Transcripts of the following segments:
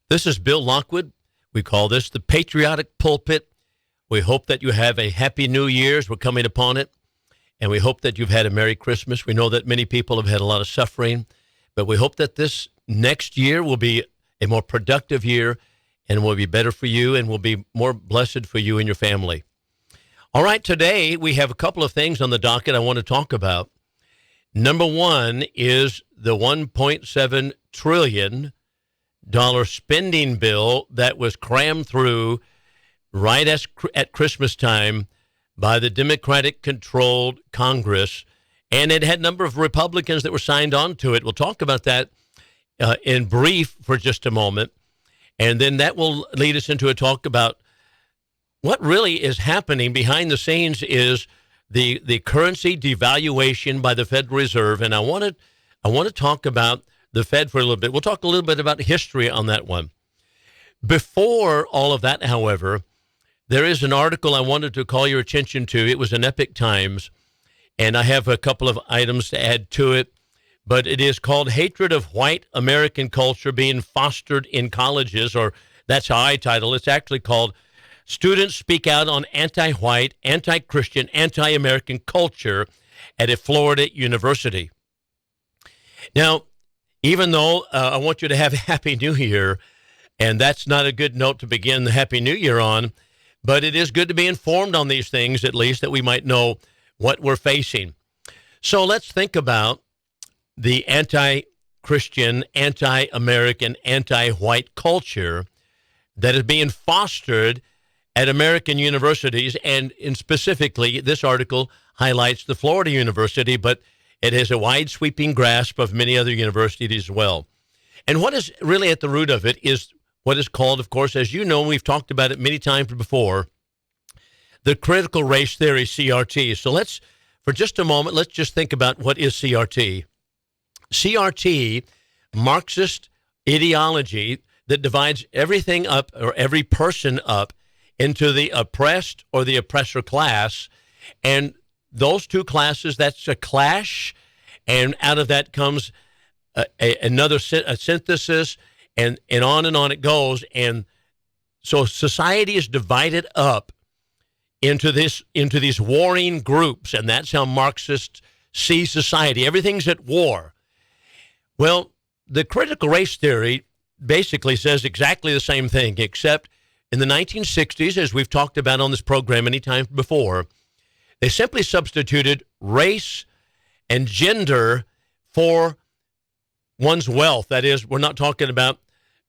This is Bill Lockwood. We call this the Patriotic Pulpit. We hope that you have a happy New Year's. We're coming upon it. And we hope that you've had a Merry Christmas. We know that many people have had a lot of suffering. But we hope that this next year will be a more productive year and will be better for you and will be more blessed for you and your family. All right, today we have a couple of things on the docket I want to talk about. Number one is the $1.7 trillion spending bill that was crammed through right at Christmas time by the Democratic-controlled Congress, and it had a number of Republicans that were signed on to it. We'll talk about that in brief for just a moment, and then that will lead us into a talk about what really is happening behind the scenes is the currency devaluation by the Federal Reserve, and I want to talk about the Fed for a little bit. We'll talk a little bit about history on that one. Before all of that, however, there is an article I wanted to call your attention to. It was in Epoch Times, and I have a couple of items to add to it, but it is called Hatred of White American Culture Being Fostered in Colleges, or that's how I title it. It's actually called Students Speak Out on Anti-White, Anti-Christian, Anti-American Culture at a Florida University. Now, even though I want you to have a Happy New Year, and that's not a good note to begin the Happy New Year on, but it is good to be informed on these things, at least, that we might know what we're facing. So let's think about the anti-Christian, anti-American, anti-white culture that is being fostered at American universities, and specifically, this article highlights the Florida University, but it has a wide sweeping grasp of many other universities as well. And what is really at the root of it is what is called, of course, as you know, we've talked about it many times before, the critical race theory, CRT. So for just a moment, let's just think about what is CRT. CRT, Marxist ideology that divides everything up, or every person up, into the oppressed or the oppressor class, and those two classes, that's a clash, and out of that comes another synthesis, and on it goes. And so society is divided up into these warring groups, and that's how Marxists see society. Everything's at war. Well, the critical race theory basically says exactly the same thing, except in the 1960s, as we've talked about on this program many times before, they simply substituted race and gender for one's wealth. That is, we're not talking about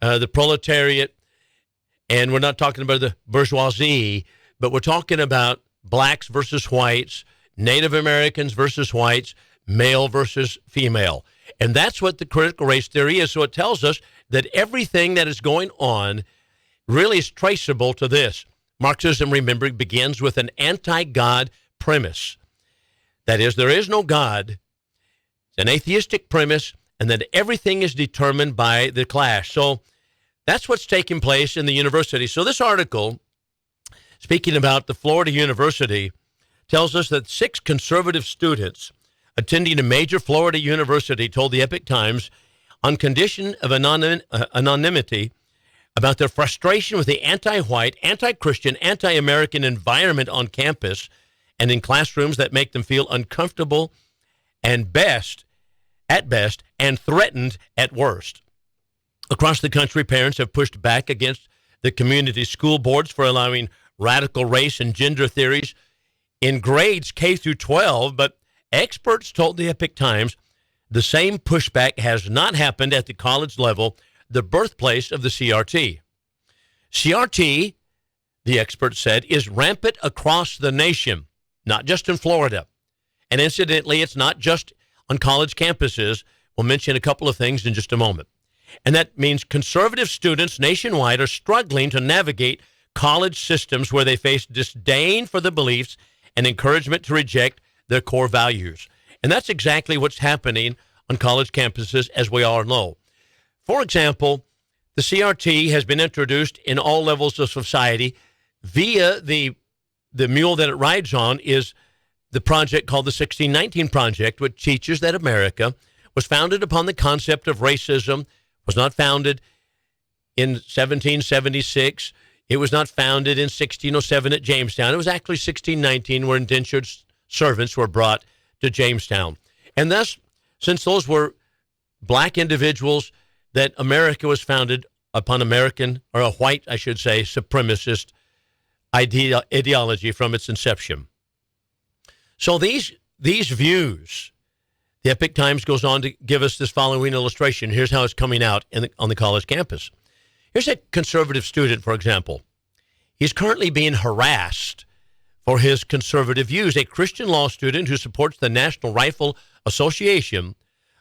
the proletariat, and we're not talking about the bourgeoisie, but we're talking about blacks versus whites, Native Americans versus whites, male versus female. And that's what the critical race theory is. So it tells us that everything that is going on really is traceable to this. Marxism, remember, begins with an anti-God premise. That is, there is no God. It's an atheistic premise, and that everything is determined by the clash. So that's what's taking place in the university. So this article, speaking about the Florida University, tells us that 6 conservative students attending a major Florida university told the Epoch Times, on condition of anonymity, about their frustration with the anti-white, anti-Christian, anti-American environment on campus and in classrooms that make them feel uncomfortable and at best, and threatened at worst. Across the country, parents have pushed back against the community school boards for allowing radical race and gender theories in grades K through 12, but experts told the Epoch Times the same pushback has not happened at the college level, the birthplace of the CRT. CRT, the expert said, is rampant across the nation, not just in Florida. And incidentally, it's not just on college campuses. We'll mention a couple of things in just a moment. And that means conservative students nationwide are struggling to navigate college systems where they face disdain for the beliefs and encouragement to reject their core values. And that's exactly what's happening on college campuses, as we all know. For example, the CRT has been introduced in all levels of society via the mule that it rides on is the project called the 1619 Project, which teaches that America was founded upon the concept of racism, was not founded in 1776. It was not founded in 1607 at Jamestown. It was actually 1619 where indentured servants were brought to Jamestown. And thus, since those were black individuals, that America was founded upon American, or a white, I should say, supremacist ideology from its inception. So these views, the Epoch Times goes on to give us this following illustration. Here's how it's coming out on the college campus. Here's a conservative student, for example. He's currently being harassed for his conservative views. A Christian law student who supports the National Rifle Association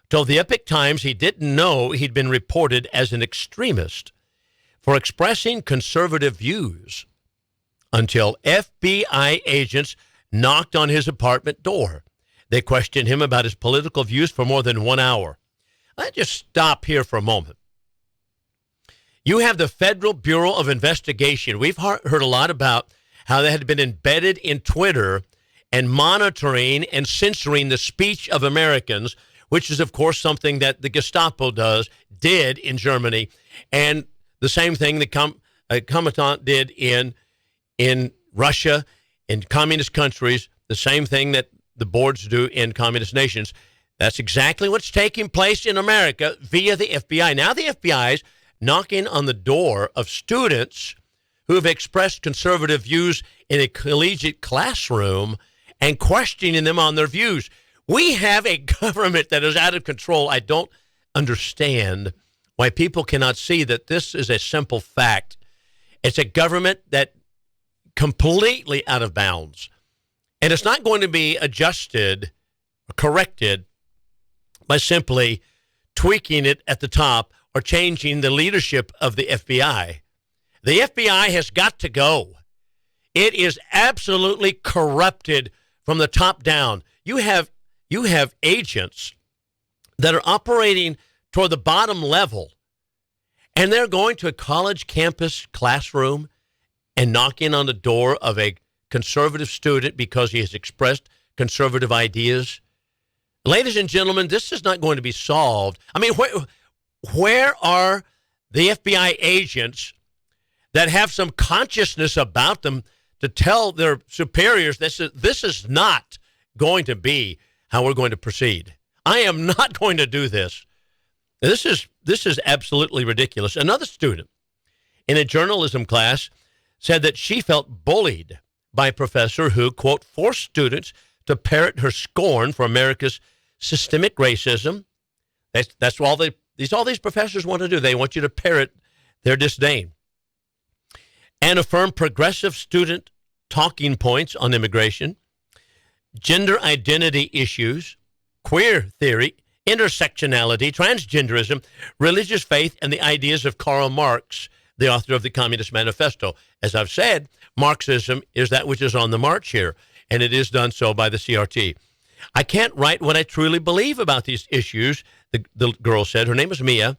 told the Epoch Times he didn't know he'd been reported as an extremist for expressing conservative views until FBI agents knocked on his apartment door. They questioned him about his political views for more than 1 hour. Let's just stop here for a moment. You have the Federal Bureau of Investigation. We've heard a lot about how they had been embedded in Twitter and monitoring and censoring the speech of Americans, which is, of course, something that the Gestapo did in Germany, and the same thing the Commandant did in Russia, in communist countries, the same thing that the boards do in communist nations. That's exactly what's taking place in America via the FBI. Now the FBI is knocking on the door of students who have expressed conservative views in a collegiate classroom and questioning them on their views. We have a government that is out of control. I don't understand why people cannot see that this is a simple fact. It's a government that completely out of bounds. And it's not going to be adjusted or corrected by simply tweaking it at the top or changing the leadership of the FBI. The FBI has got to go. It is absolutely corrupted from the top down. You have agents that are operating toward the bottom level, and they're going to a college campus classroom and knocking on the door of a conservative student because he has expressed conservative ideas. Ladies and gentlemen, this is not going to be solved. I mean, where are the FBI agents that have some consciousness about them to tell their superiors this is not going to be how we're going to proceed? I am not going to do this. This is absolutely ridiculous. Another student in a journalism class said that she felt bullied by a professor who, quote, forced students to parrot her scorn for America's systemic racism. That's all these professors want to do. They want you to parrot their disdain. And affirm progressive student talking points on immigration, gender identity issues, queer theory, intersectionality, transgenderism, religious faith, and the ideas of Karl Marx, the author of the Communist Manifesto. As I've said, Marxism is that which is on the march here, and it is done so by the CRT. I can't write what I truly believe about these issues, the girl said. Her name is Mia.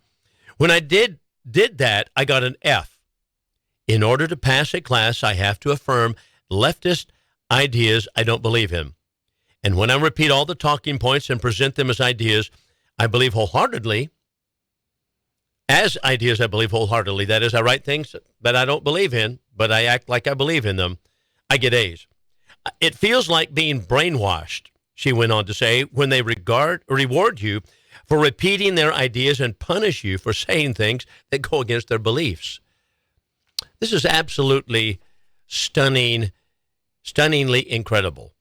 When I did that, I got an F. In order to pass a class, I have to affirm leftist ideas I don't believe in. And when I repeat all the talking points and present them as ideas I believe wholeheartedly, as ideas I believe wholeheartedly, that is, I write things that I don't believe in, but I act like I believe in them, I get A's. It feels like being brainwashed, she went on to say, when they reward you for repeating their ideas and punish you for saying things that go against their beliefs. This is absolutely stunningly incredible.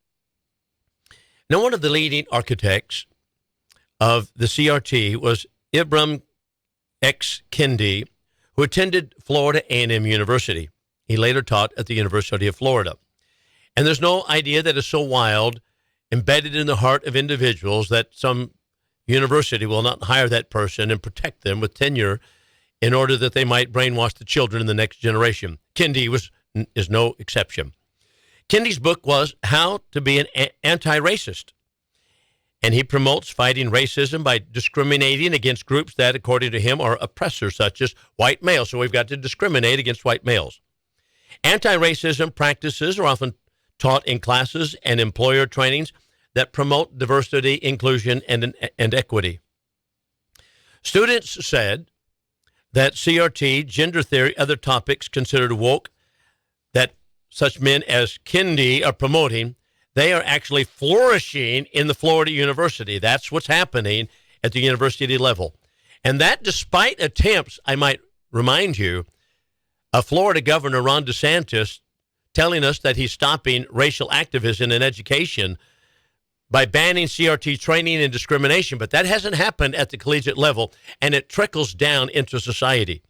Now, one of the leading architects of the CRT was Imbram X. Kendi, who attended Florida A&M University. He later taught at the University of Florida. And there's no idea that is so wild, embedded in the heart of individuals, that some university will not hire that person and protect them with tenure in order that they might brainwash the children in the next generation. Kendi is no exception. Kendi's book was How to Be an Anti-Racist. And he promotes fighting racism by discriminating against groups that, according to him, are oppressors, such as white males. So we've got to discriminate against white males. Anti-racism practices are often taught in classes and employer trainings that promote diversity, inclusion, and equity. Students said that CRT, gender theory, other topics considered woke, that such men as Kendi are promoting, they are actually flourishing in the Florida University. That's what's happening at the university level. And that despite attempts, I might remind you, of Florida Governor Ron DeSantis telling us that he's stopping racial activism in education by banning CRT training and discrimination. But that hasn't happened at the collegiate level, and it trickles down into society.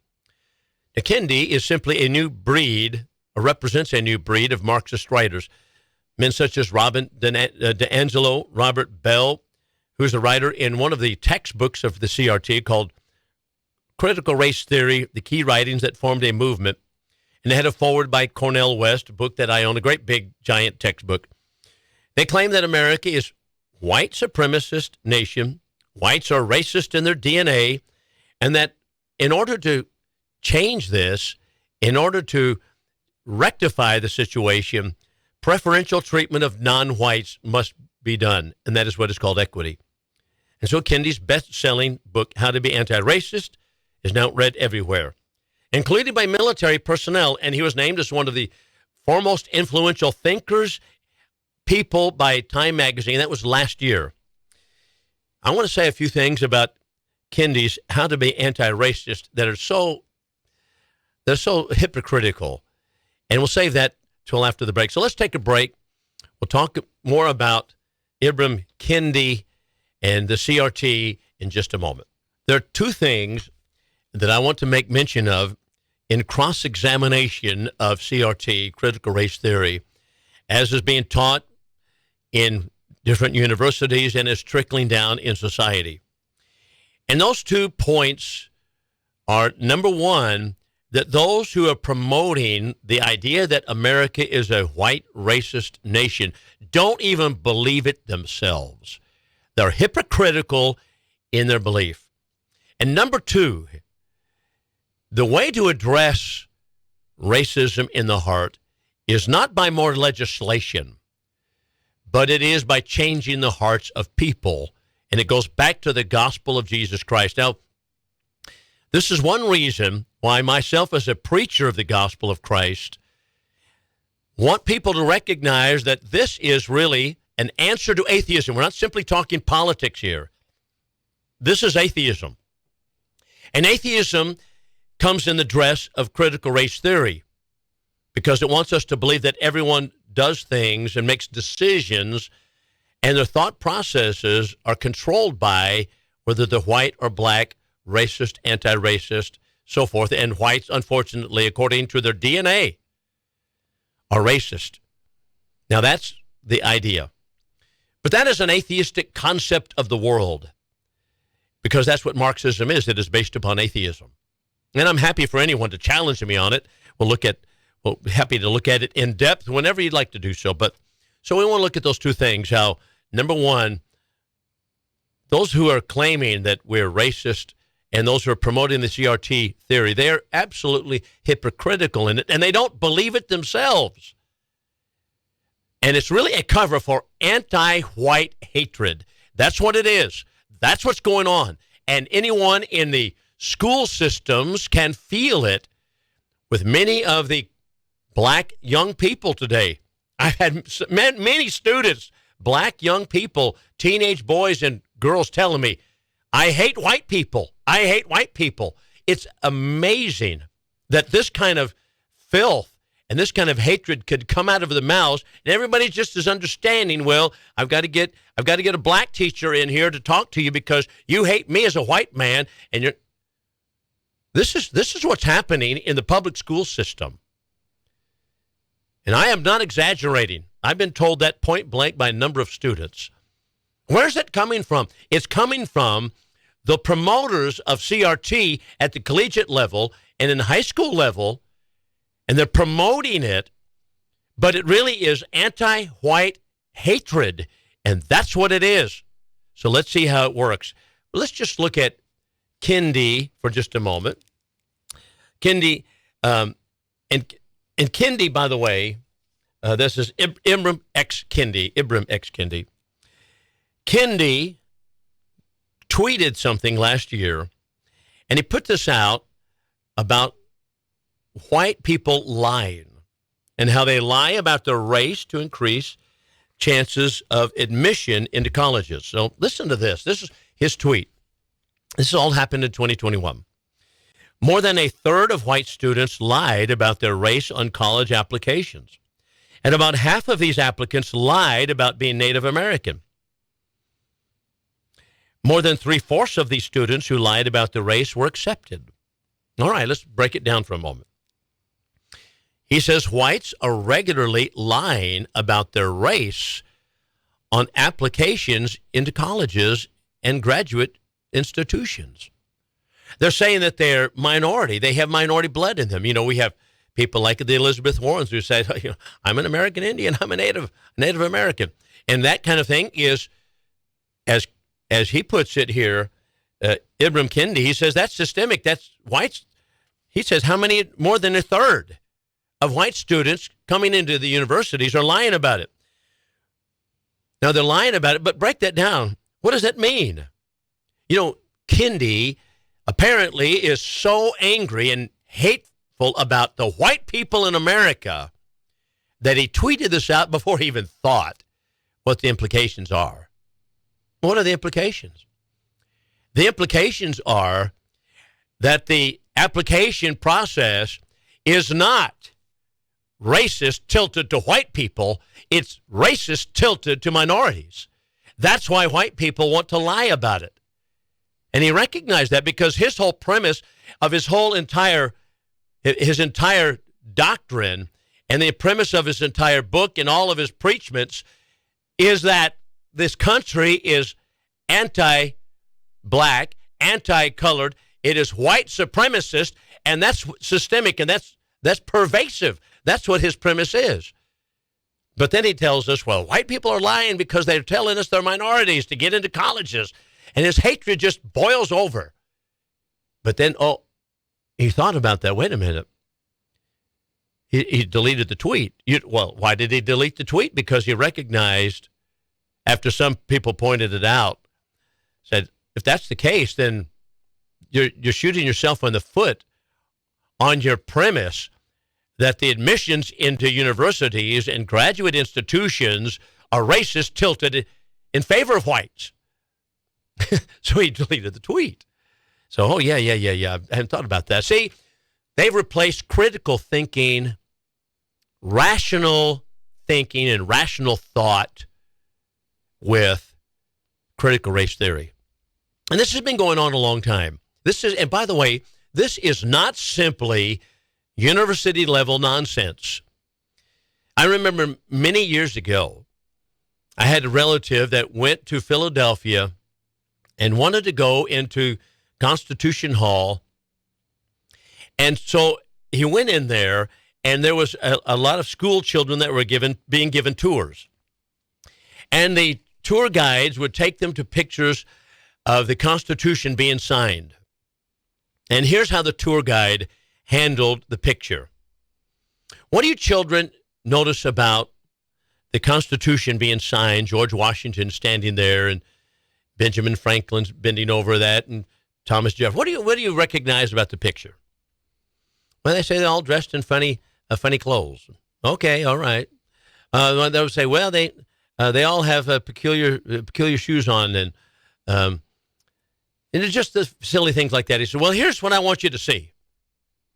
Now, Kendi is simply a new breed, or represents a new breed of Marxist writers. Men such as Robin DiAngelo, Robert Bell, who's a writer in one of the textbooks of the CRT called Critical Race Theory, the Key Writings That Formed a Movement. And they had a foreword by Cornel West, a book that I own, a great big giant textbook. They claim that America is white supremacist nation, whites are racist in their DNA, and that in order to change this, in order to rectify the situation, preferential treatment of non-whites must be done, and that is what is called equity. And so Kendi's best-selling book, How to Be Anti-Racist, is now read everywhere, including by military personnel, and he was named as one of the foremost influential thinkers, people by Time magazine. That was last year. I want to say a few things about Kendi's How to Be Anti-Racist that are they're so hypocritical, and we'll save that till after the break. So let's take a break. We'll talk more about Imbram Kendi and the CRT in just a moment. There are two things that I want to make mention of in cross-examination of CRT, critical race theory, as is being taught in different universities and is trickling down in society. And those 2 points are, number one, that those who are promoting the idea that America is a white racist nation don't even believe it themselves. They're hypocritical in their belief. And number two, the way to address racism in the heart is not by more legislation, but it is by changing the hearts of people. And it goes back to the gospel of Jesus Christ. Now, this is one reason why myself as a preacher of the gospel of Christ want people to recognize that this is really an answer to atheism. We're not simply talking politics here. This is atheism. And atheism comes in the dress of critical race theory because it wants us to believe that everyone does things and makes decisions and their thought processes are controlled by whether they're white or black, racist, anti-racist, so forth. And whites, unfortunately, according to their DNA, are racist. Now, that's the idea. But that is an atheistic concept of the world because that's what Marxism is. It is based upon atheism. And I'm happy for anyone to challenge me on it. We'll happy to look at it in depth whenever you'd like to do so. But so we want to look at those two things. How, number one, those who are claiming that we're racist and those who are promoting the CRT theory, they are absolutely hypocritical in it, and they don't believe it themselves. And it's really a cover for anti-white hatred. That's what it is. That's what's going on. And anyone in the school systems can feel it with many of the black young people today. I've had many students, black young people, teenage boys and girls telling me, I hate white people. I hate white people. It's amazing that this kind of filth and this kind of hatred could come out of the mouths, and everybody just is understanding, well, I've got to get a black teacher in here to talk to you because you hate me as a white man, and you're. This is what's happening in the public school system. And I am not exaggerating. I've been told that point blank by a number of students. Where's it coming from? It's coming from the promoters of CRT at the collegiate level and in the high school level, and they're promoting it, but it really is anti-white hatred, and that's what it is. So let's see how it works. Let's just look at Kendi for just a moment. Kendi, and Kendi, by the way, this is Imbram X Kendi. Imbram X Kendi. Kendi tweeted something last year, and he put this out about white people lying and how they lie about their race to increase chances of admission into colleges. So listen to this. This is his tweet. This all happened in 2021. More than a third of white students lied about their race on college applications. And about half of these applicants lied about being Native American. More than 3/4 of these students who lied about their race were accepted. All right, let's break it down for a moment. He says whites are regularly lying about their race on applications into colleges and graduate institutions. They're saying that they're minority. They have minority blood in them. You know, we have people like the Elizabeth Warrens who say, you know, I'm an American Indian, I'm a Native American. And that kind of thing is, as he puts it here, Imbram Kendi, he says that's systemic. That's whites. He says how many, more than a third of white students coming into the universities are lying about it. Now, they're lying about it, but break that down. What does that mean? You know, Kendi apparently is so angry and hateful about the white people in America that he tweeted this out before he even thought what the implications are. What are the implications? The implications are that the application process is not racist tilted to white people, it's racist tilted to minorities. That's why white people want to lie about it. And he recognized that because his whole premise of his entire doctrine and the premise of his entire book and all of his preachments is that this country is anti-black, anti-colored. It is white supremacist, and that's systemic, and that's pervasive. That's what his premise is. But then he tells us, well, white people are lying because they're telling us they're minorities to get into colleges. And his hatred just boils over. But then, he thought about that. Wait a minute. He deleted the tweet. Well, why did he delete the tweet? Because he recognized, after some people pointed it out, said, if that's the case, then you're shooting yourself in the foot on your premise that the admissions into universities and graduate institutions are racist tilted in favor of whites. So he deleted the tweet. So, yeah. I hadn't thought about that. See, they've replaced critical thinking, rational thinking, and rational thought with critical race theory. And this has been going on a long time. And by the way, this is not simply university level nonsense. I remember many years ago, I had a relative that went to Philadelphia and wanted to go into Constitution Hall. And so he went in there, and there was a lot of school children that were being given tours. And the tour guides would take them to pictures of the Constitution being signed. And here's how the tour guide handled the picture. What do you children notice about the Constitution being signed, George Washington standing there, and Benjamin Franklin's bending over that, and Thomas Jefferson? What do you recognize about the picture? Well, they say they're all dressed in funny clothes. Okay, all right. They would say, well, they all have peculiar shoes on, and it's just the silly things like that. He said, well, here's what I want you to see.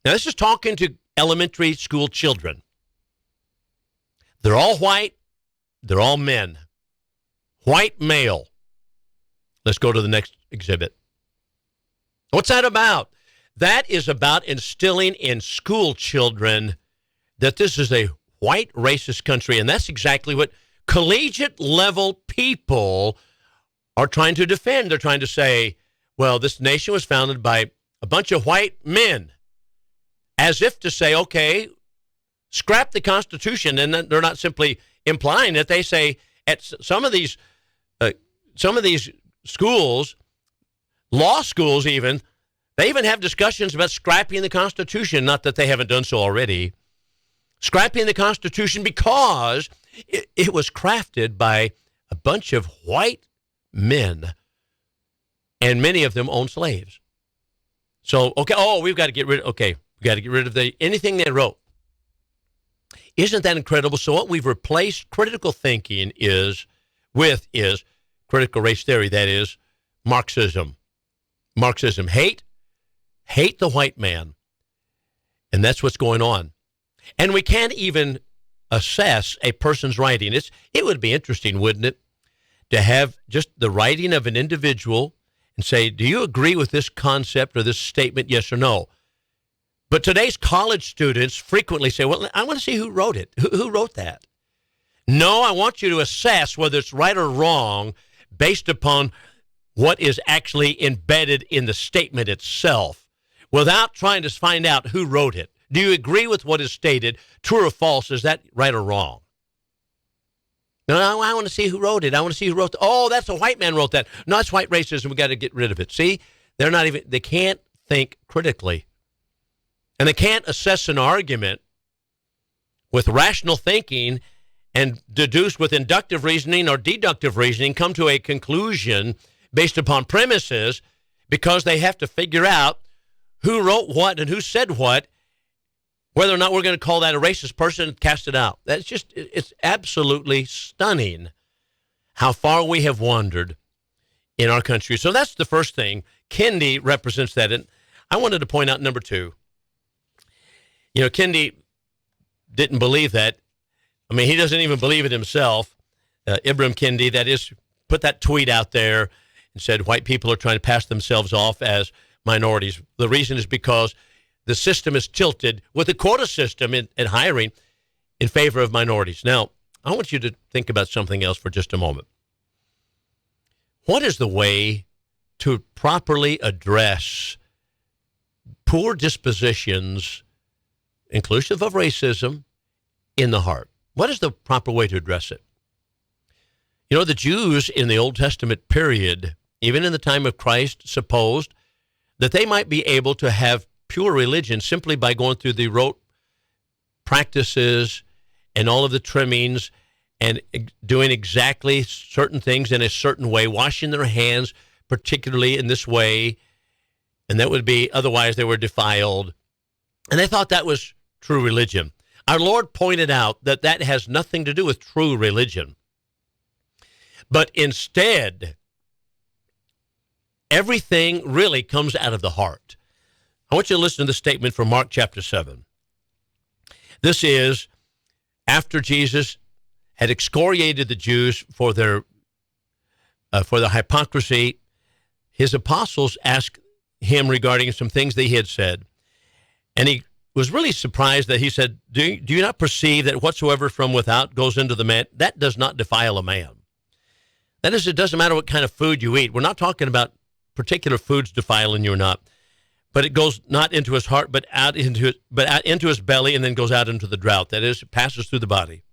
Now, this is talking to elementary school children. They're all white. They're all men. White male. Let's go to the next exhibit. What's that about? That is about instilling in school children that this is a white racist country, and that's exactly what collegiate level people are trying to defend. They're trying to say, well, this nation was founded by a bunch of white men, as if to say, okay, scrap the Constitution. And they're not simply implying it. They say at some of these schools, law schools even, they even have discussions about scrapping the Constitution, not that they haven't done so already. Scrapping the Constitution because it was crafted by a bunch of white men, and many of them owned slaves. So, okay, we've got to get rid of anything they wrote. Isn't that incredible? So what we've replaced critical thinking is critical race theory, that is Marxism. Marxism, hate the white man. And that's what's going on. And we can't even assess a person's writing. It would be interesting, wouldn't it, to have just the writing of an individual and say, do you agree with this concept or this statement, yes or no? But today's college students frequently say, well, I want to see who wrote it. Who wrote that? No, I want you to assess whether it's right or wrong based upon what is actually embedded in the statement itself without trying to find out who wrote it. Do you agree with what is stated, true or false? Is that right or wrong? No, I want to see who wrote it. I want to see who wrote it. Oh, that's a white man wrote that. No, that's white racism. We got to get rid of it. See, they can't think critically. And they can't assess an argument with rational thinking and deduce with inductive reasoning or deductive reasoning, come to a conclusion based upon premises, because they have to figure out who wrote what and who said what, whether or not we're going to call that a racist person and cast it out. It's absolutely stunning how far we have wandered in our country. So that's the first thing. Kendi represents that. And I wanted to point out number two. Kendi didn't believe that. I mean, he doesn't even believe it himself. Imbram Kendi, that is, put that tweet out there and said white people are trying to pass themselves off as minorities. The reason is because the system is tilted with the quota system in hiring in favor of minorities. Now, I want you to think about something else for just a moment. What is the way to properly address poor dispositions, inclusive of racism, in the heart? What is the proper way to address it? The Jews in the Old Testament period, even in the time of Christ, supposed that they might be able to have pure religion simply by going through the rote practices and all of the trimmings and doing exactly certain things in a certain way, washing their hands particularly in this way, and that would be, otherwise they were defiled. And they thought that was true religion. Our Lord pointed out that that has nothing to do with true religion. But instead, everything really comes out of the heart. I want you to listen to the statement from Mark chapter 7. This is after Jesus had excoriated the Jews for their hypocrisy. His apostles asked him regarding some things that he had said, and he was really surprised that he said, do you not perceive that whatsoever from without goes into the man, that does not defile a man? That is, it doesn't matter what kind of food you eat. We're not talking about particular foods defiling you or not, but it goes not into his heart, but out into his belly, and then goes out into the drought. That is, it passes through the body.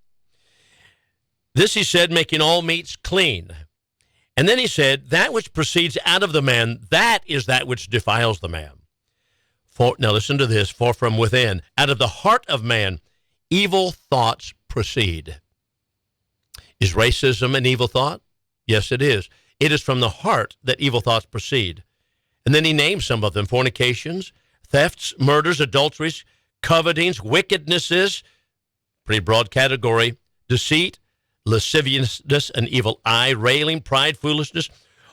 This he said, making all meats clean. And then he said, that which proceeds out of the man, that is that which defiles the man. Now listen to this, for from within, out of the heart of man, evil thoughts proceed. Is racism an evil thought? Yes, it is. It is from the heart that evil thoughts proceed. And then he names some of them: fornications, thefts, murders, adulteries, covetings, wickednesses, pretty broad category, deceit, lasciviousness, an evil eye, railing, pride, foolishness.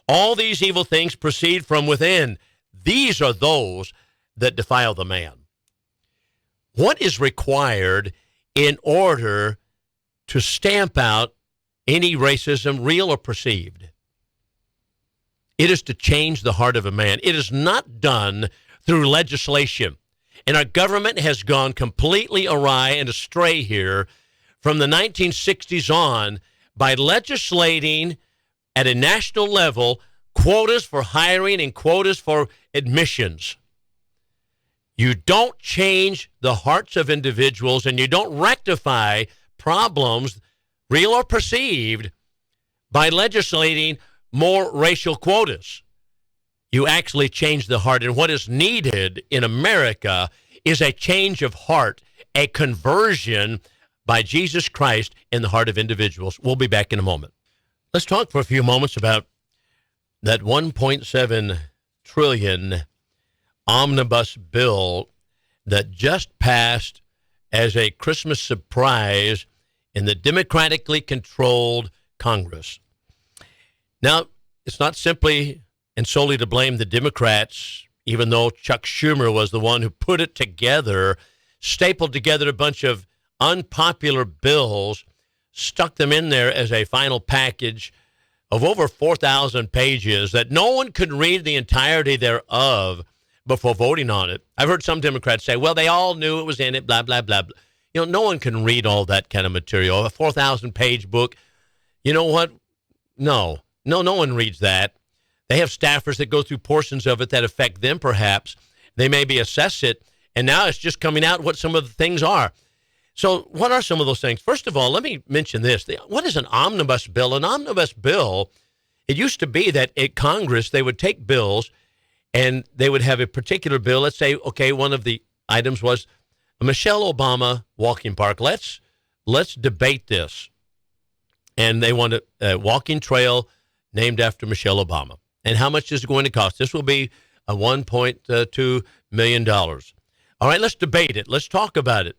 All these evil things proceed from within. These are those that defile the man. What is required in order to stamp out any racism, real or perceived? It is to change the heart of a man. It is not done through legislation. And our government has gone completely awry and astray here from the 1960s on by legislating at a national level quotas for hiring and quotas for admissions. You don't change the hearts of individuals, and you don't rectify problems, real or perceived, by legislating more racial quotas. You actually change the heart. And what is needed in America is a change of heart, a conversion by Jesus Christ in the heart of individuals. We'll be back in a moment. Let's talk for a few moments about that $1.7 trillion omnibus bill that just passed as a Christmas surprise in the democratically controlled Congress. Now, it's not simply and solely to blame the Democrats, even though Chuck Schumer was the one who put it together, stapled together a bunch of unpopular bills, stuck them in there as a final package of over 4,000 pages that no one could read the entirety thereof before voting on it. I've heard some Democrats say, well, they all knew it was in it, blah, blah, blah, blah. You know, no one can read all that kind of material. A 4,000-page book, you know what? No one reads that. They have staffers that go through portions of it that affect them, perhaps. They maybe assess it, and now it's just coming out what some of the things are. So what are some of those things? First of all, let me mention this. What is an omnibus bill? An omnibus bill, it used to be that at Congress, they would take bills, and they would have a particular bill. Let's say, okay, one of the items was a Michelle Obama walking park. Let's debate this. And they want a walking trail named after Michelle Obama. And how much is it going to cost? This will be a $1.2 million. All right, let's debate it. Let's talk about it.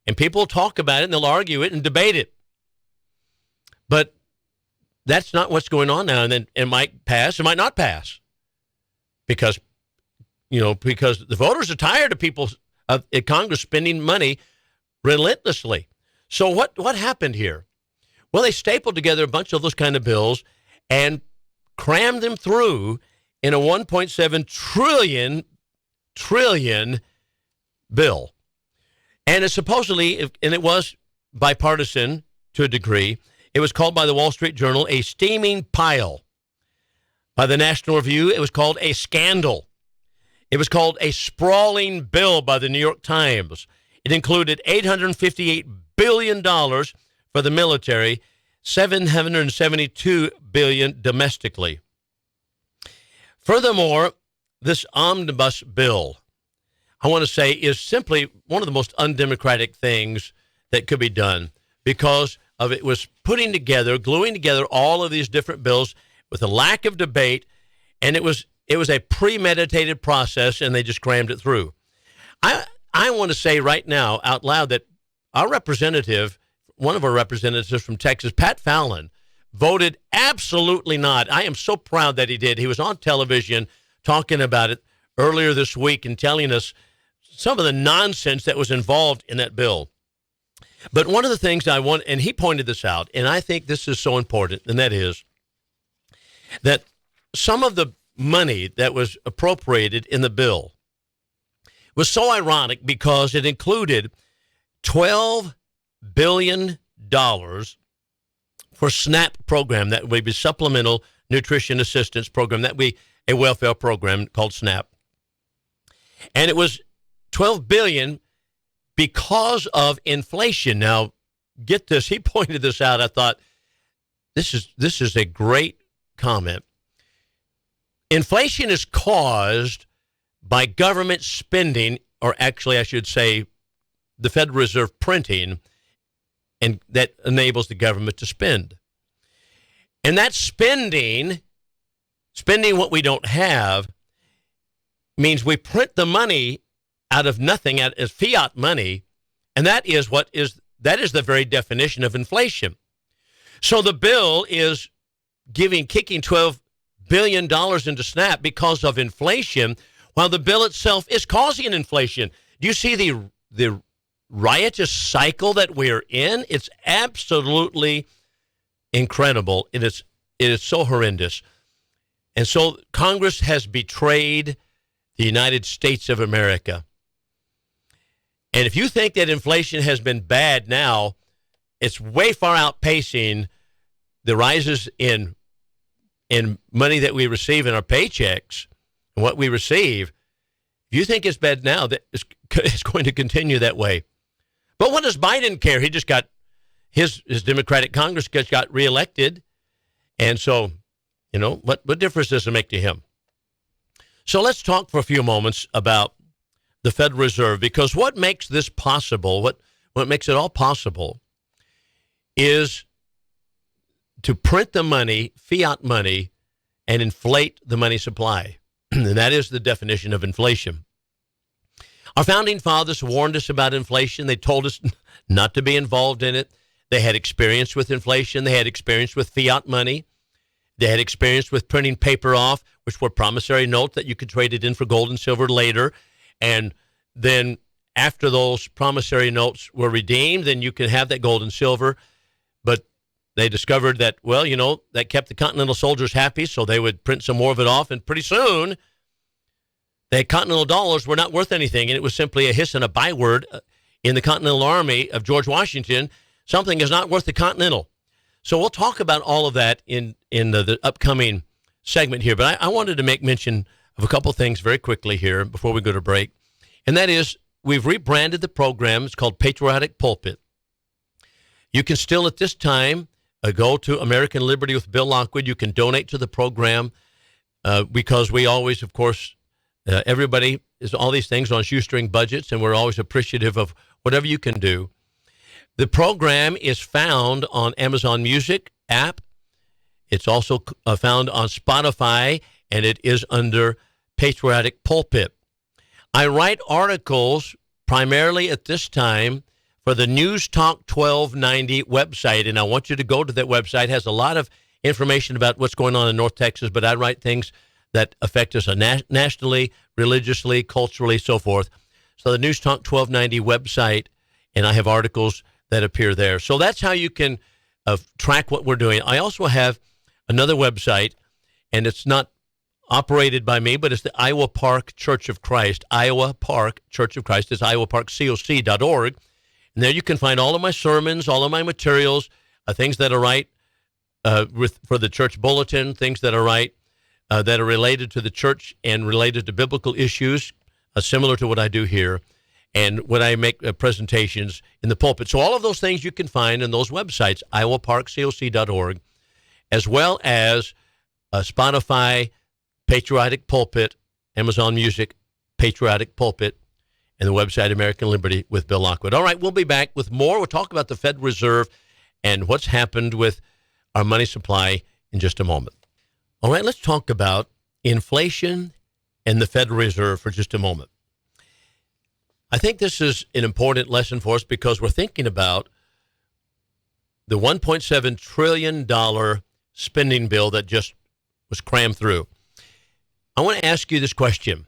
And people talk about it, and they'll argue it and debate it. But that's not what's going on now. And then it might pass, it might not pass. Because the voters are tired of people at Congress spending money relentlessly. So what happened here? Well, they stapled together a bunch of those kind of bills and crammed them through in a $1.7 trillion bill. And it's supposedly, and it was bipartisan to a degree, it was called by the Wall Street Journal a steaming pile. By the National Review, it was called a scandal. It was called a sprawling bill by the New York Times. It included $858 billion for the military, $772 billion domestically. Furthermore, this omnibus bill, I want to say, is simply one of the most undemocratic things that could be done because of it was gluing together all of these different bills with a lack of debate, and it was a premeditated process, and they just crammed it through. I want to say right now out loud that one of our representatives from Texas, Pat Fallon, voted absolutely not. I am so proud that he did. He was on television talking about it earlier this week and telling us some of the nonsense that was involved in that bill. But one of the things I want, and he pointed this out, and I think this is so important, and that is that some of the money that was appropriated in the bill was so ironic because it included $12 billion for SNAP program, that would be Supplemental Nutrition Assistance Program, that would be a welfare program called SNAP. And it was $12 billion because of inflation. Now, get this, he pointed this out. I thought, this is a great comment. Inflation is caused by government spending, or actually I should say the Federal Reserve printing, and that enables the government to spend. And that spending what we don't have, means we print the money out of nothing as fiat money, and that is the very definition of inflation. So the bill is kicking $12 billion into SNAP because of inflation, while the bill itself is causing inflation. Do you see the riotous cycle that we're in? It's absolutely incredible. It is so horrendous. And so Congress has betrayed the United States of America. And if you think that inflation has been bad now, it's way far outpacing the rises in money that we receive in our paychecks and what we receive. If you think it's bad now, that it's going to continue that way. But what does Biden care? He just got his Democratic Congress got reelected. And so, what difference does it make to him? So let's talk for a few moments about the Federal Reserve, because what makes this possible, what makes it all possible, is to print the money, fiat money, and inflate the money supply. And that is the definition of inflation. Our founding fathers warned us about inflation. They told us not to be involved in it. They had experience with inflation. They had experience with fiat money. They had experience with printing paper off, which were promissory notes that you could trade it in for gold and silver later. And then after those promissory notes were redeemed, then you can have that gold and silver. But they discovered that, well, that kept the Continental soldiers happy, so they would print some more of it off. And pretty soon, the Continental dollars were not worth anything, and it was simply a hiss and a byword in the Continental Army of George Washington. Something is not worth the Continental. So we'll talk about all of that in the upcoming segment here. But I wanted to make mention of a couple things very quickly here before we go to break. And that is, we've rebranded the program. It's called Patriotic Pulpit. You can still at this time go to American Liberty with Bill Lockwood. You can donate to the program because we always, of course, everybody is all these things on shoestring budgets, and we're always appreciative of whatever you can do. The program is found on Amazon Music app. It's also found on Spotify, and it is under Patriotic Pulpit. I write articles primarily at this time for the News Talk 1290 website, and I want you to go to that website. It has a lot of information about what's going on in North Texas, but I write things that affect us nationally, religiously, culturally, so forth. So the News Talk 1290 website, and I have articles that appear there. So that's how you can track what we're doing. I also have another website, and it's not operated by me, but it's the Iowa Park Church of Christ. Iowa Park Church of Christ. It's iowaparkcoc.org. And there you can find all of my sermons, all of my materials, things that are right for the church bulletin, things that are right that are related to the church and related to biblical issues, similar to what I do here, and when I make presentations in the pulpit. So all of those things you can find in those websites, iowaparkcoc.org, as well as Spotify, Patriotic Pulpit, Amazon Music, Patriotic Pulpit, and the website American Liberty with Bill Lockwood. All right, we'll be back with more. We'll talk about the Federal Reserve and what's happened with our money supply in just a moment. All right, let's talk about inflation and the Federal Reserve for just a moment. I think this is an important lesson for us because we're thinking about the $1.7 trillion spending bill that just was crammed through. I want to ask you this question.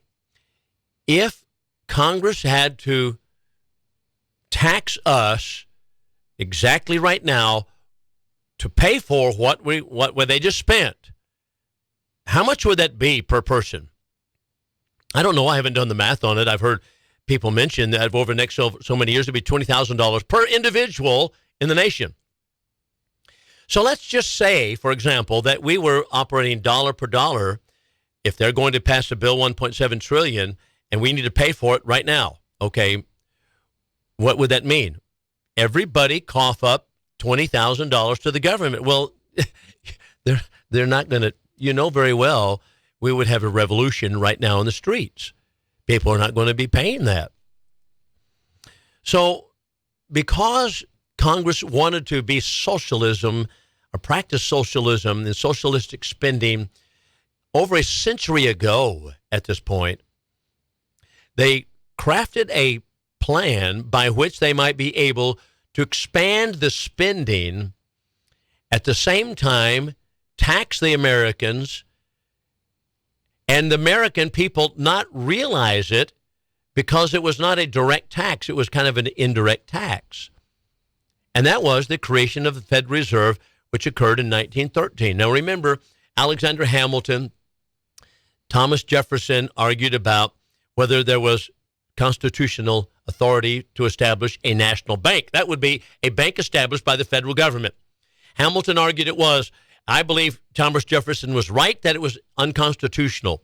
If Congress had to tax us exactly right now to pay for what they just spent, how much would that be per person? I don't know. I haven't done the math on it. I've heard people mention that over the next so many years, it'd be $20,000 per individual in the nation. So let's just say, for example, that we were operating dollar per dollar. If they're going to pass a bill, $1.7 trillion, and we need to pay for it right now, okay, what would that mean? Everybody cough up $20,000 to the government. Well, they're not going to, very well, we would have a revolution right now in the streets. People are not going to be paying that. So because Congress wanted to be socialism or practice socialism and socialistic spending over a century ago at this point, they crafted a plan by which they might be able to expand the spending, at the same time tax the Americans, and the American people not realize it because it was not a direct tax. It was kind of an indirect tax. And that was the creation of the Federal Reserve, which occurred in 1913. Now remember, Alexander Hamilton, Thomas Jefferson argued about whether there was constitutional authority to establish a national bank. That would be a bank established by the federal government. Hamilton argued it was. I believe Thomas Jefferson was right that it was unconstitutional.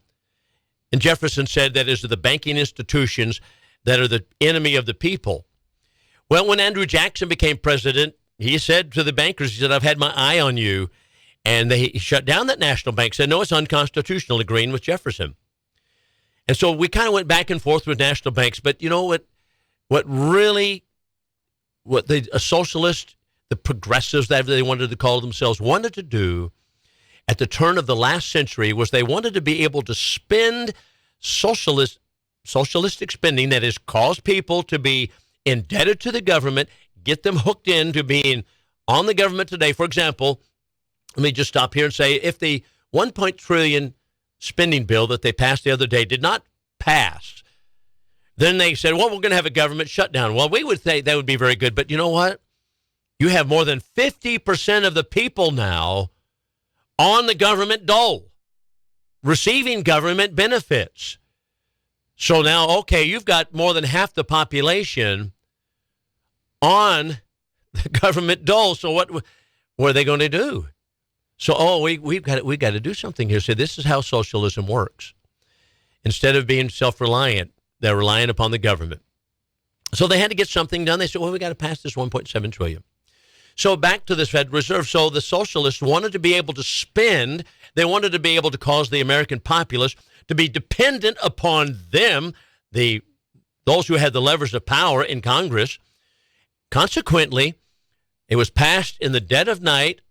And Jefferson said that it is the banking institutions that are the enemy of the people. Well, when Andrew Jackson became president, he said to the bankers, he said, I've had my eye on you. And they shut down that national bank, said, no, it's unconstitutional, agreeing with Jefferson. And so we kind of went back and forth with national banks. But you know what the socialists, the progressives that they wanted to call themselves, wanted to do at the turn of the last century was they wanted to be able to spend socialist socialistic spending that has caused people to be indebted to the government, get them hooked into being on the government today. For example, let me just stop here and say, if the $1 trillion spending bill that they passed the other day did not pass, then they said, well, we're going to have a government shutdown. Well, we would say that would be very good. But you know what? You have more than 50% of the people now on the government dole, receiving government benefits. So now, okay, you've got more than half the population on the government dole. So what are they going to do? So, we've got to do something here. So this is how socialism works. Instead of being self-reliant, they're reliant upon the government. So they had to get something done. They said, well, we got to pass this $1.7 trillion. So back to the Federal Reserve. So the socialists wanted to be able to spend. They wanted to be able to cause the American populace to be dependent upon them, those who had the levers of power in Congress. Consequently, it was passed in the dead of night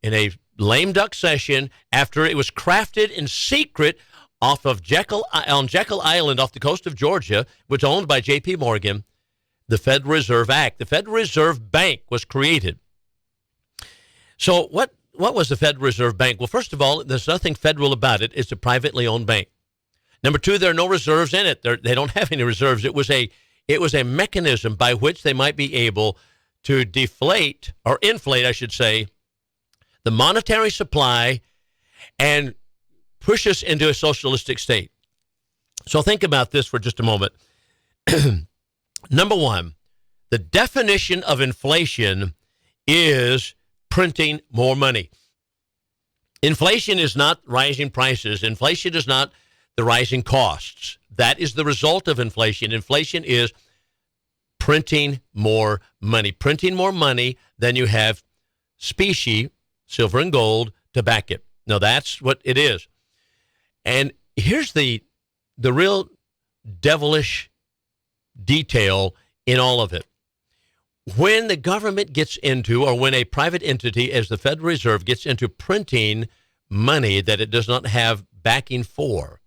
in a lame duck session after it was crafted in secret off of Jekyll Island off the coast of Georgia, which was owned by J.P. Morgan, the Federal Reserve Act. The Federal Reserve Bank was created. So what was the Federal Reserve Bank? Well, first of all, there's nothing federal about it. It's a privately owned bank. Number two, there are no reserves in it. They don't have any reserves. It was a mechanism by which they might be able to deflate or inflate, I should say, the monetary supply and push us into a socialistic state. So think about this for just a moment. Number one, the definition of inflation is printing more money. Inflation is not rising prices. Inflation is not the rising costs. That is the result of inflation. Inflation is printing more money. Printing more money than you have specie, silver and gold, to back it. Now, that's what it is. And here's the real devilish detail in all of it. When the government gets into, or when a private entity as the Federal Reserve gets into printing money that it does not have backing for,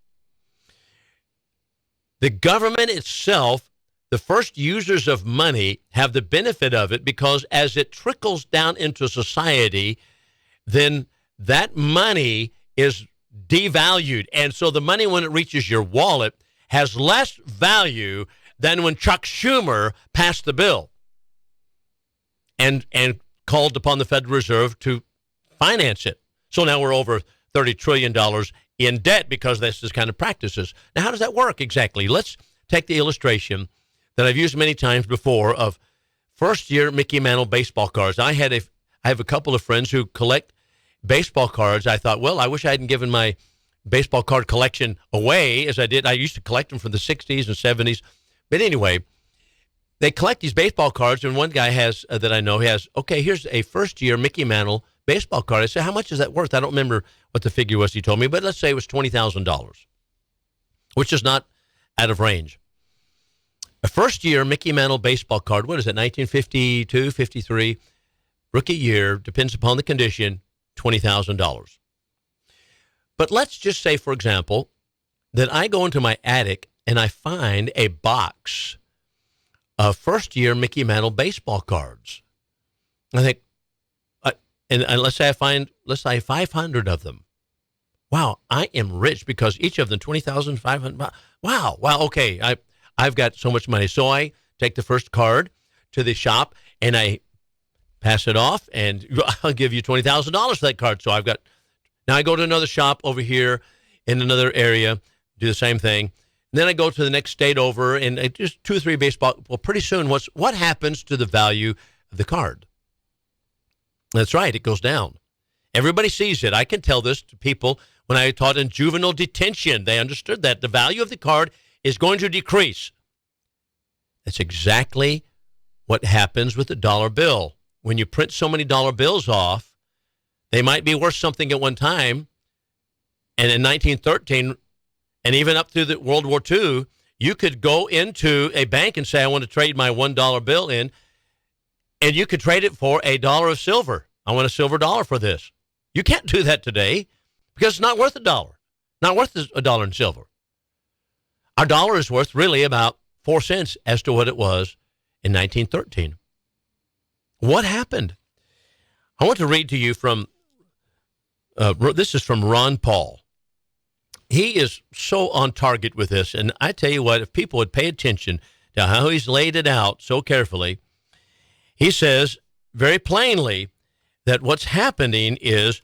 the government itself, the first users of money, have the benefit of it because as it trickles down into society, then that money is devalued. And so the money, when it reaches your wallet, has less value than when Chuck Schumer passed the bill and called upon the Federal Reserve to finance it. So now we're over $30 trillion in debt because this is kind of practices. Now, how does that work exactly? Let's take the illustration that I've used many times before of first-year Mickey Mantle baseball cards. I have a couple of friends who collect baseball cards. I thought, well, I wish I hadn't given my baseball card collection away as I did. I used to collect them from the 60s and 70s. But anyway, they collect these baseball cards, and one guy has that I know has, okay, here's a first-year Mickey Mantle baseball card. I said, how much is that worth? I don't remember what the figure was he told me, but let's say it was $20,000, which is not out of range. A first-year Mickey Mantle baseball card, what is it, 1952, 53, rookie year, depends upon the condition, $20,000. But let's just say, for example, that I go into my attic and I find a box of first-year Mickey Mantle baseball cards. I think, and let's say I find, 500 of them. Wow, I am rich because each of them, $20,500. Wow, okay, I've got so much money. So I take the first card to the shop and I pass it off, and I'll give you $20,000 for that card. So now I go to another shop over here in another area, do the same thing. And then I go to the next state over, and just 2 or 3 baseball. Well, pretty soon, what happens to the value of the card? That's right, it goes down. Everybody sees it. I can tell this to people when I taught in juvenile detention. They understood that the value of the card is going to decrease. That's exactly what happens with the dollar bill. When you print so many dollar bills off, they might be worth something at one time. And in 1913, and even up through the World War II, you could go into a bank and say, I want to trade my $1 bill in, and you could trade it for $1 of silver. I want a silver dollar for this. You can't do that today because it's not worth $1, not worth $1 in silver. Our dollar is worth really about 4 cents as to what it was in 1913. What happened? I want to read to you from, this is from Ron Paul. He is so on target with this, and I tell you what, if people would pay attention to how he's laid it out so carefully, he says very plainly that what's happening is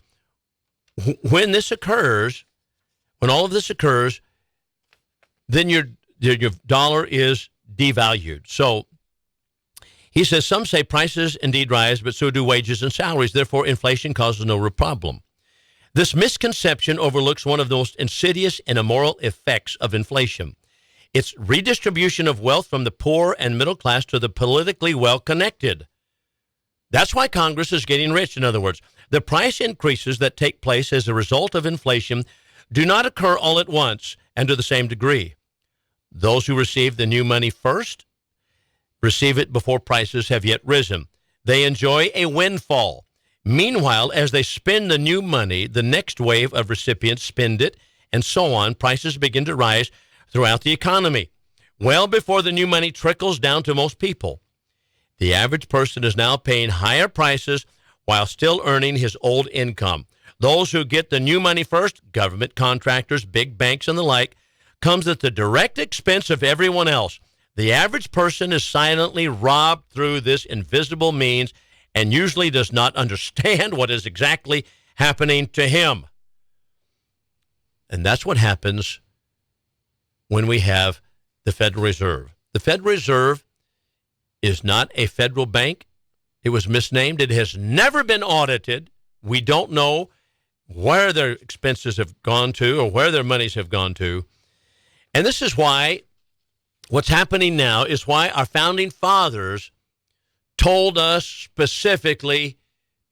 when this occurs, when all of this occurs, then your dollar is devalued. So he says, some say prices indeed rise, but so do wages and salaries. Therefore, inflation causes no real problem. This misconception overlooks one of the most insidious and immoral effects of inflation. It's redistribution of wealth from the poor and middle class to the politically well-connected. That's why Congress is getting rich. In other words, the price increases that take place as a result of inflation do not occur all at once and to the same degree. Those who receive the new money first receive it before prices have yet risen. They enjoy a windfall. Meanwhile, as they spend the new money, the next wave of recipients spend it, and so on. Prices begin to rise throughout the economy, well before the new money trickles down to most people. The average person is now paying higher prices while still earning his old income. Those who get the new money first, government contractors, big banks, and the like, comes at the direct expense of everyone else. The average person is silently robbed through this invisible means and usually does not understand what is exactly happening to him. And that's what happens when we have the Federal Reserve. The Federal Reserve is not a federal bank. It was misnamed. It has never been audited. We don't know where their expenses have gone to or where their monies have gone to. And this is why what's happening now is why our founding fathers told us specifically,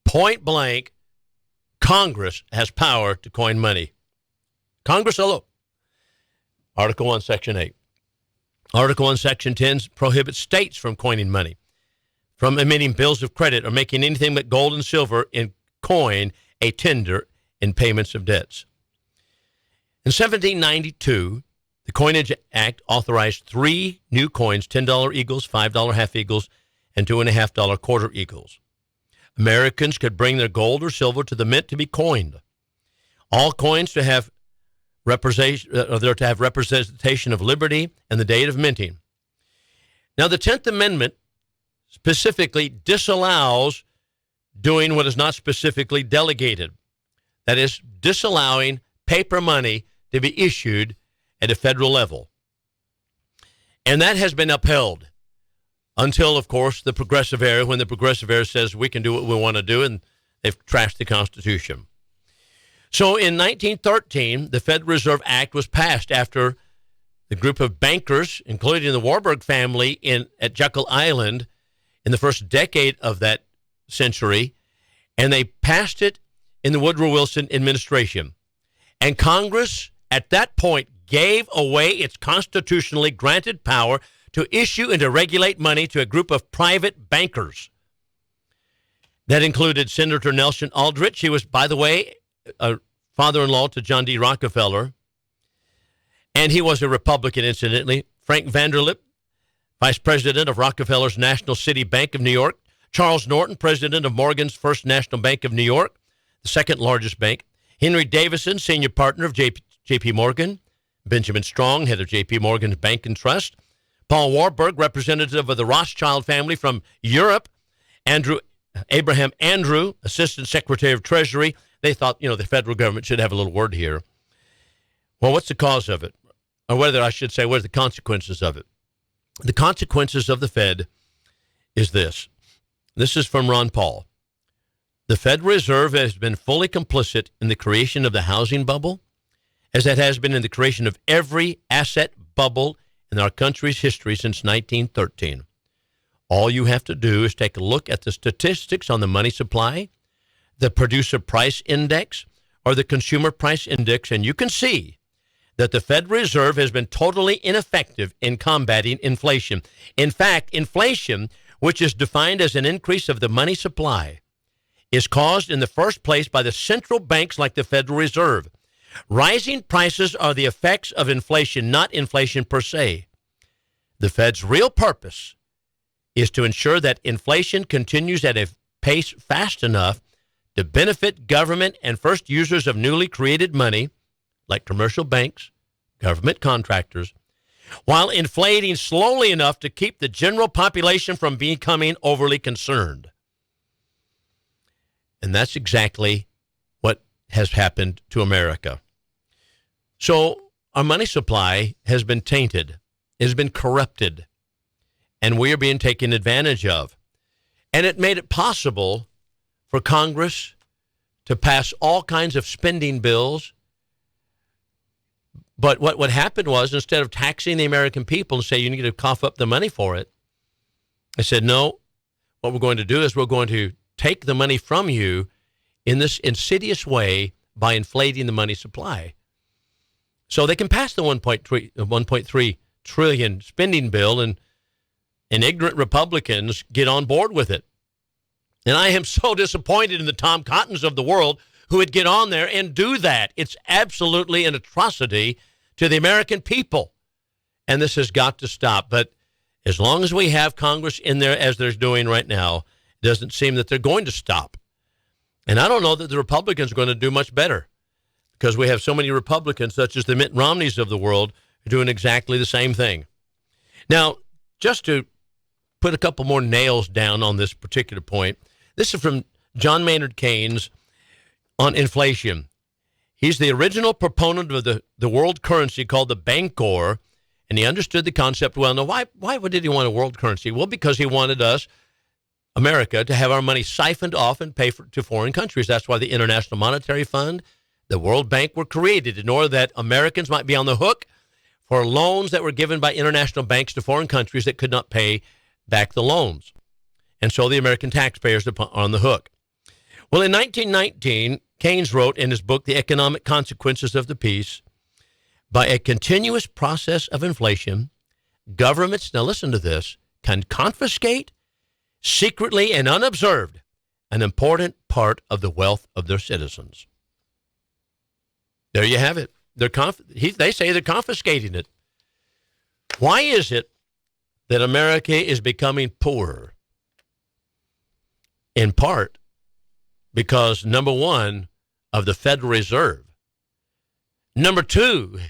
point blank, Congress has power to coin money. Congress alone. Article 1, Section 8. Article 1, Section 10 prohibits states from coining money, from emitting bills of credit, or making anything but gold and silver in coin a tender in payments of debts. In 1792, the Coinage Act authorized 3 new coins, $10 eagles, $5 half eagles, and $2.50 quarter eagles. Americans could bring their gold or silver to the mint to be coined. All coins to have representation of liberty and the date of minting. Now, the 10th Amendment specifically disallows doing what is not specifically delegated. That is, disallowing paper money to be issued at a federal level. And that has been upheld until, of course, the Progressive Era, when the Progressive Era says we can do what we want to do, and they've trashed the Constitution. So in 1913, the Federal Reserve Act was passed after the group of bankers, including the Warburg family at Jekyll Island in the first decade of that century, and they passed it in the Woodrow Wilson administration. And Congress, at that point, gave away its constitutionally granted power to issue and to regulate money to a group of private bankers. That included Senator Nelson Aldrich. He was, by the way, a father-in-law to John D. Rockefeller, and he was a Republican, incidentally. Frank Vanderlip, vice president of Rockefeller's National City Bank of New York. Charles Norton, president of Morgan's First National Bank of New York, the second largest bank. Henry Davison, senior partner of J.P. Morgan. Benjamin Strong, head of J.P. Morgan's Bank and Trust. Paul Warburg, representative of the Rothschild family from Europe. Abraham Andrew, assistant secretary of Treasury. They thought, the federal government should have a little word here. Well, what's the cause of it? Or whether I should say, what are the consequences of it? The consequences of the Fed is this. This is from Ron Paul. The Federal Reserve has been fully complicit in the creation of the housing bubble, as it has been in the creation of every asset bubble in our country's history since 1913. All you have to do is take a look at the statistics on the money supply, the producer price index, or the consumer price index, and you can see that the Federal Reserve has been totally ineffective in combating inflation. In fact, inflation, which is defined as an increase of the money supply, is caused in the first place by the central banks like the Federal Reserve. Rising prices are the effects of inflation, not inflation per se. The Fed's real purpose is to ensure that inflation continues at a pace fast enough to benefit government and first users of newly created money, like commercial banks, government contractors, while inflating slowly enough to keep the general population from becoming overly concerned. And that's exactly what has happened to America. So our money supply has been tainted, has been corrupted, and we are being taken advantage of. And it made it possible for Congress to pass all kinds of spending bills. But what happened was, instead of taxing the American people and say you need to cough up the money for it, I said, no, what we're going to do is we're going to take the money from you in this insidious way by inflating the money supply. So they can pass the 1.3 trillion spending bill, and ignorant Republicans get on board with it. And I am so disappointed in the Tom Cottons of the world who would get on there and do that. It's absolutely an atrocity to the American people. And this has got to stop. But as long as we have Congress in there as they're doing right now, it doesn't seem that they're going to stop. And I don't know that the Republicans are going to do much better, because we have so many Republicans, such as the Mitt Romneys of the world, are doing exactly the same thing. Now, just to put a couple more nails down on this particular point, this is from John Maynard Keynes on inflation. He's the original proponent of the world currency called the Bancor, and he understood the concept well. Now, why did he want a world currency? Well, because he wanted us, America, to have our money siphoned off and pay to foreign countries. That's why the International Monetary Fund, the World Bank were created, in order that Americans might be on the hook for loans that were given by international banks to foreign countries that could not pay back the loans. And so the American taxpayers are on the hook. Well, in 1919, Keynes wrote in his book, The Economic Consequences of the Peace, by a continuous process of inflation, governments, now listen to this, can confiscate secretly and unobserved an important part of the wealth of their citizens. There you have it. They say they're confiscating it. Why is it that America is becoming poorer? In part because, number one, of the Federal Reserve. Number two,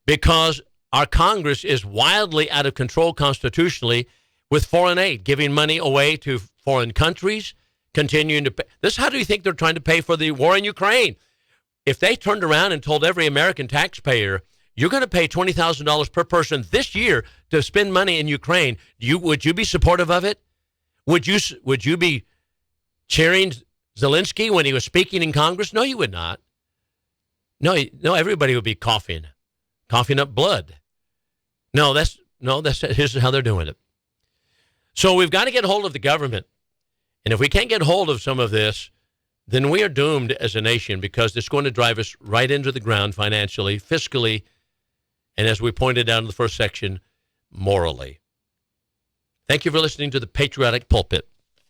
because our Congress is wildly out of control constitutionally with foreign aid, giving money away to foreign countries, continuing to pay. How do you think they're trying to pay for the war in Ukraine? If they turned around and told every American taxpayer, you're going to pay $20,000 per person this year to spend money in Ukraine, would you be supportive of it? Would you be cheering Zelensky when he was speaking in Congress? No, you would not. No, everybody would be coughing up blood. Here's how they're doing it. So we've got to get hold of the government. And if we can't get hold of some of this, then we are doomed as a nation, because it's going to drive us right into the ground financially, fiscally, and as we pointed out in the first section, morally. Thank you for listening to the Patriotic Pulpit.